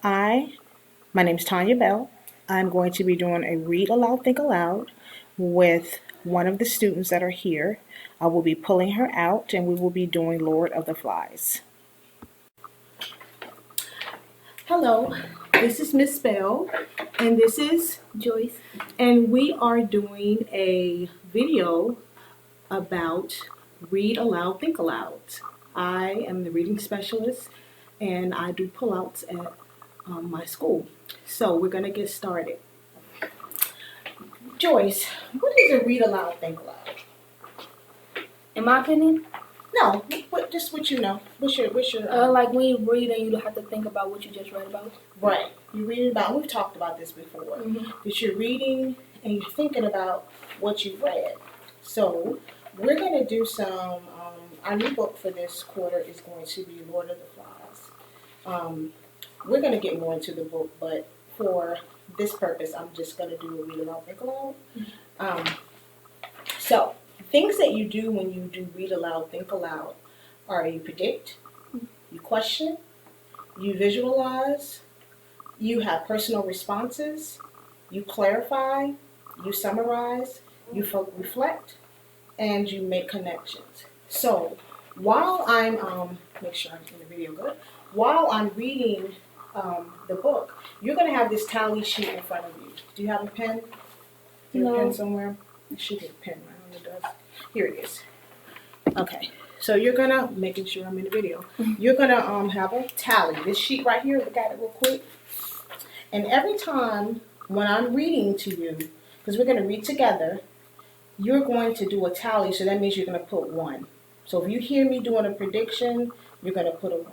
My name is Tanya Bell. I'm going to be doing a read aloud, think aloud with one of the students that are here. I will be pulling her out and we will be doing Lord of the Flies. Hello, this is Miss Bell and this is Joyce. And we are doing a video about read aloud, think aloud. I am the reading specialist and I do pullouts at my school. So we're going to get started. Joyce, what is a read aloud, think aloud? In my opinion, No, just what you know. What's your like when you read and you have to think about what you just read about. right? You read about. We've talked about this before. That you're reading and you're thinking about what you've read. So we're going to do some. Our new book for this quarter is going to be Lord of the Flies. We're going to get more into the book, but for this purpose, I'm just going to do a read aloud, think aloud. So, things that you do when you do read aloud, think aloud are you predict, you question, you visualize, you have personal responses, you clarify, you summarize, you reflect, and you make connections. So, while I'm, make sure I'm in the video good, while I'm reading the book, you're going to have this tally sheet in front of you. Do you have a pen? Is there a pen somewhere? It should be a pen. I don't know if it does. Here it is. Okay. So you're going to, making sure I'm in the video, you're going to have a tally. This sheet right here, look at it real quick. And every time when I'm reading to you, because we're going to read together, you're going to do a tally. So that means you're going to put 1. So if you hear me doing a prediction, you're going to put a 1.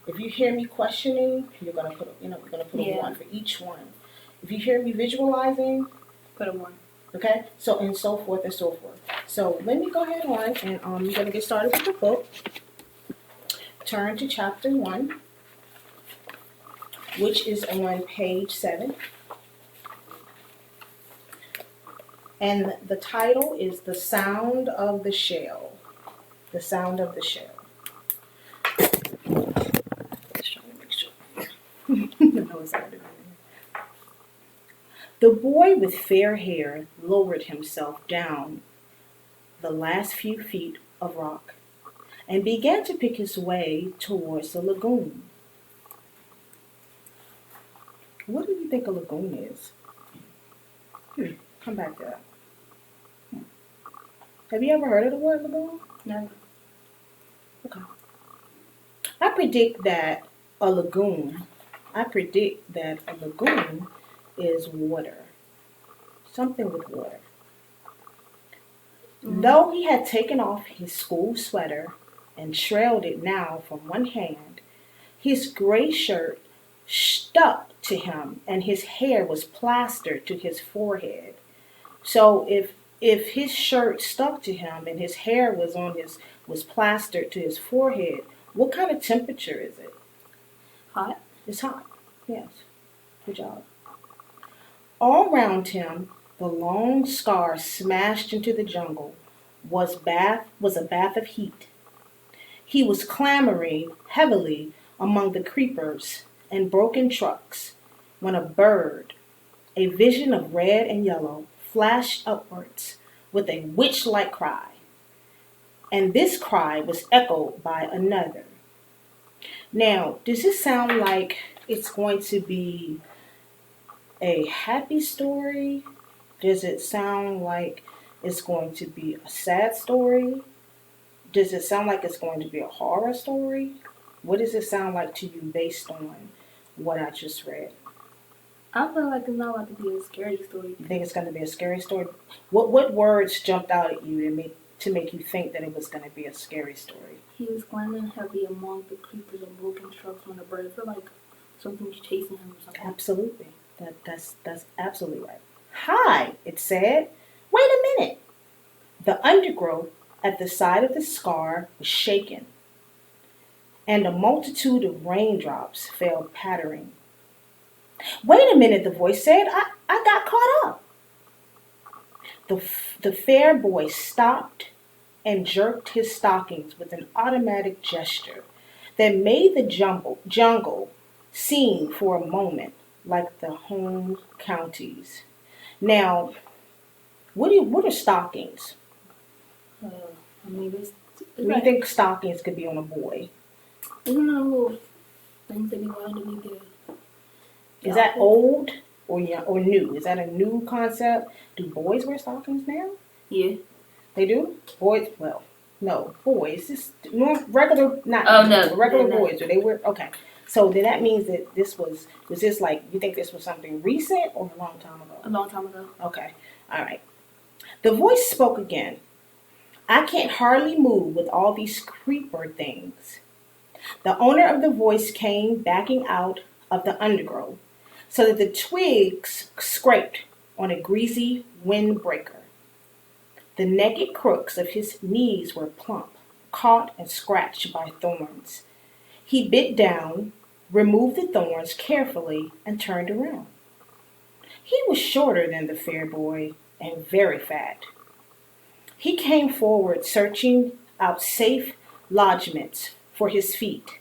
If you hear me questioning, you're going to put, you're going to put a 1 for each one. If you hear me visualizing, put a 1. Okay, so and so forth and so forth. So let me go ahead on and I'm going to get started with the book. Turn to chapter 1, which is on page 7. And the title is The Sound of the Shell. The Sound of the Shell. Just trying to make sure. No, it's not doing it. The boy with fair hair lowered himself down the last few feet of rock and began to pick his way towards the lagoon. What do you think a lagoon is? Come back to that. Have you ever heard of the word lagoon? No. Okay. I predict that a lagoon is water. Something with water. Though he had taken off his school sweater and trailed it now from one hand, his gray shirt stuck to him and his hair was plastered to his forehead. So if his shirt stuck to him and his hair was plastered to his forehead, what kind of temperature is it? Hot. It's hot. Yes. Good job. All around him, the long scar smashed into the jungle was a bath of heat. He was clambering heavily among the creepers and broken trucks when a bird, a vision of red and yellow, flashed upwards with a witch-like cry. And this cry was echoed by another. Now, does this sound like it's going to be a happy story? Does it sound like it's going to be a sad story? Does it sound like it's going to be a horror story? What does it sound like to you based on what I just read? I feel like it's not about to be a scary story. You think it's going to be a scary story? What words jumped out at you to make you think that it was going to be a scary story? He was climbing heavy among the creepers and broken trucks when a bird felt like something was chasing him or something. Absolutely. That's absolutely right. Hi, it said. Wait a minute. The undergrowth at the side of the scar was shaken, and a multitude of raindrops fell pattering. Wait a minute, the voice said. I got caught up. The fair boy stopped and jerked his stockings with an automatic gesture that made the jungle seen for a moment, like the home counties. Now, what are stockings? I mean, it's What do you like, think stockings could be on a boy? isn't that little things that we wear underneath there? Is that old or young, or new? Is that a new concept? Do boys wear stockings now? Yeah. They do? Boys, well, no, boys, just regular, not Oh, no, regular no. boys. Do they wear? Okay, so then that means that was this like, you think this was something recent or a long time ago? A long time ago. Okay, all right. The voice spoke again. I can't hardly move with all these creeper things. The owner of the voice came backing out of the undergrowth so that the twigs scraped on a greasy windbreaker. The naked crooks of his knees were plump, caught and scratched by thorns. He bit down, removed the thorns carefully, and turned around. He was shorter than the fair boy and very fat. He came forward, searching out safe lodgments for his feet,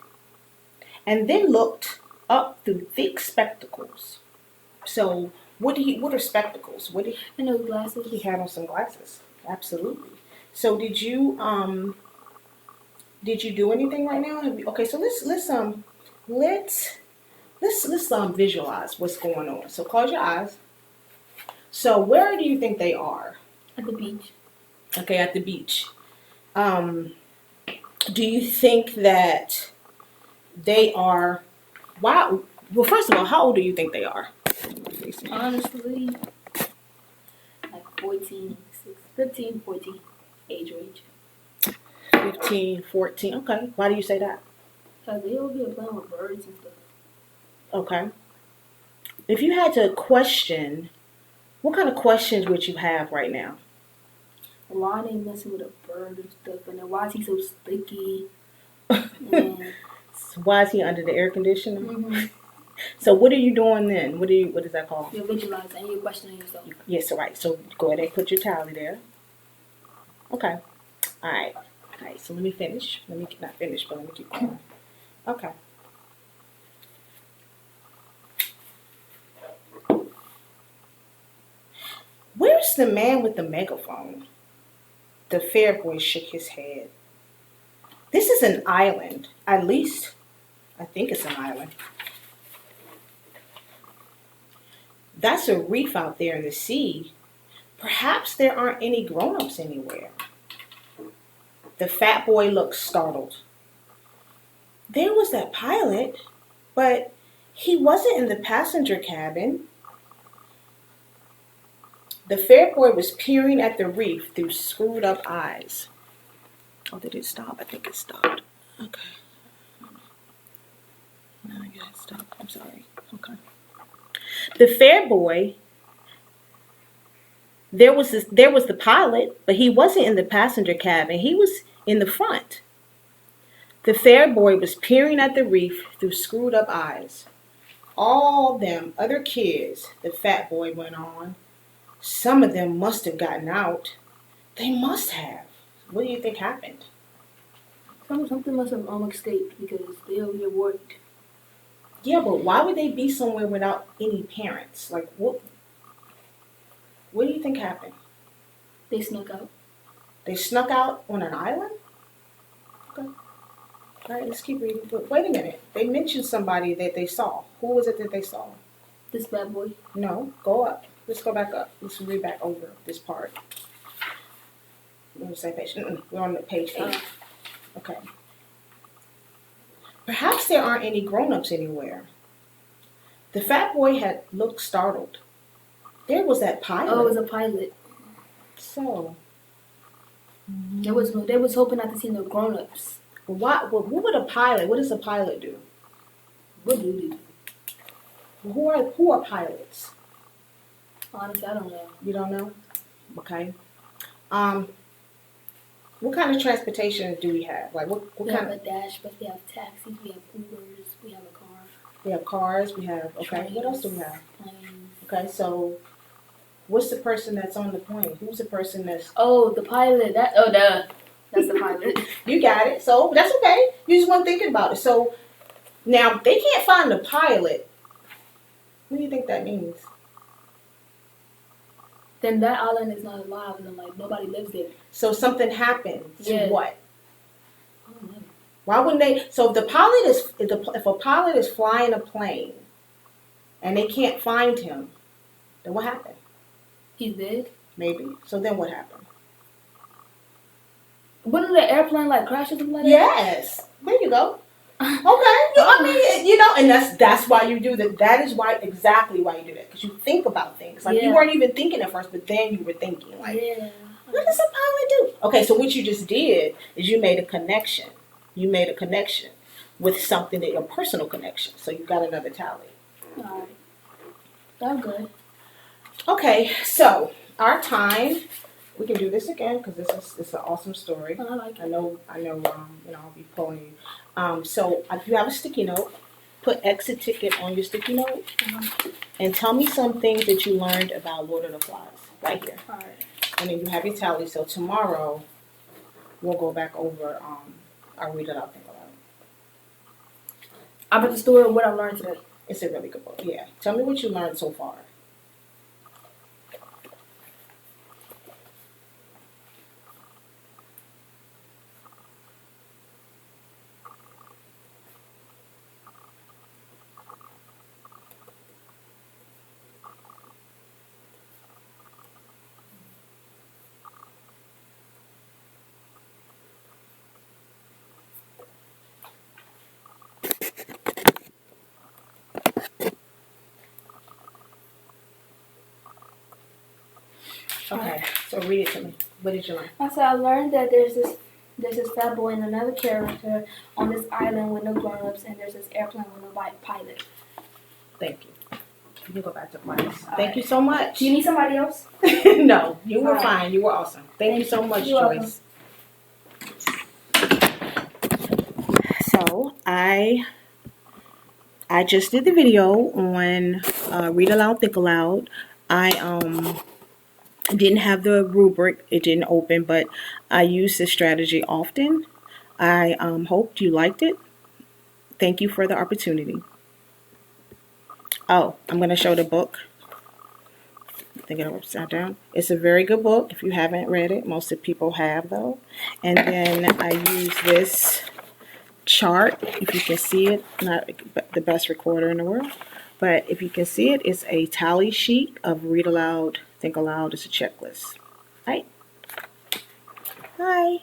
and then looked up through thick spectacles. So, what are spectacles? I know glasses. He had on some glasses. Absolutely. So, did you do anything right now? Okay, so let's visualize what's going on. So, close your eyes. So, where do you think they are? At the beach. Okay, at the beach. Do you think that they are? Wow. Well, first of all, how old do you think they are? Honestly, like 14, 15, 14 age range. 15, 14. Okay. Why do you say that? Because they will be playing with birds and stuff. Okay. If you had to question, what kind of questions would you have right now? Why are they messing with a bird and stuff? And then why is he so sticky? And, Why is he under the air conditioner? mm-hmm. So what are you doing then? What is that called? You're visualizing and you're questioning yourself. Yes, all right. So go ahead and put your tally there. Okay. All right. All right. So let me finish. Let me not finish, but let me keep going. Okay. Where's the man with the megaphone? The fair boy shook his head. This is an island. At least, I think it's an island. That's a reef out there in the sea. Perhaps there aren't any grown-ups anywhere. The fat boy looked startled. There was that pilot, but he wasn't in the passenger cabin. The fair boy was peering at the reef through screwed up eyes. Oh, did it stop? I think it stopped. Okay. No, yeah, it stopped. I'm sorry. Okay. The fair boy, there was the pilot, but he wasn't in the passenger cabin. He was in the front. The fair boy was peering at the reef through screwed up eyes. All them other kids, the fat boy went on. Some of them must have gotten out. They must have. What do you think happened? Something must have escaped because they over here worried. Yeah, but why would they be somewhere without any parents? Like, what do you think happened? They snuck out. They snuck out on an island? Okay. All right, let's keep reading. But wait a minute. They mentioned somebody that they saw. Who was it that they saw? This bad boy. No, go up. Let's go back up. Let's read back over this part. We're on the same page. We're on page 8. Okay. Perhaps there aren't any grown-ups anywhere. The fat boy had looked startled. There was that pilot. Oh, it was a pilot. So. They was hoping not to see no grown-ups. What would a pilot? What does a pilot do? What do they do? Who are pilots? Honestly, I don't know. You don't know? Okay. What kind of transportation do we have? Like what we kind have a dash, but we have taxis, we have Ubers, we have a car. We have cars, we have Trains, what else do we have? Planes. Okay, so what's the person that's on the plane? Who's the person that's the pilot. That's the pilot. You got it. So that's okay. You just weren't thinking about it. So Now, they can't find the pilot. What do you think that means? Then that island is not alive, and then like nobody lives there. So something happened to Yeah. what? I don't know. Why wouldn't they? So if the pilot is, if a pilot is flying a plane and they can't find him, then what happened? He's dead. Maybe. So then what happened? Wouldn't the airplane like crash or something like that? Yes. There you go. Okay. I mean, you know, and that's why you do that. That is why exactly why you do that, because you think about things. Like you Yeah. weren't even thinking at first, but then you were thinking like, Yeah. what does a pilot do? Okay, so what you just did is you made a connection. You made a connection with something that your personal connection. So you got another tally. Alright. That's good. Okay, so our time. We can do this again because this is an awesome story. I like it. I know. You know, I'll be pulling you. So if you have a sticky note, put exit ticket on your sticky note, and tell me some things that you learned about Lord of the Flies right here. Alright. And then you have your tally. So tomorrow we'll go back over our read it out thing aloud. I'm at the store. What I learned today. It's a really good book. Yeah. Tell me what you learned so far. Okay. So read it to me. What did you learn? I said I learned that there's this fat boy and another character on this island with no grown-ups, and there's this airplane with no pilot. Thank you. You can go back to class. Thank you so much. Do you need somebody else? No, you were All right. fine. You were awesome. Thank you so much, You're Joyce. So I just did the video on Read Aloud, Think Aloud. I didn't have the rubric. It didn't open, but I use this strategy often. I hoped you liked it. Thank you for the opportunity. Oh, I'm going to show the book. I think it upside down. It's a very good book if you haven't read it. Most of the people have, though. And then I use this chart, if you can see it. Not the best recorder in the world, but if you can see it, it's a tally sheet of Read Aloud, Think Aloud. It's a checklist. Right? Hi.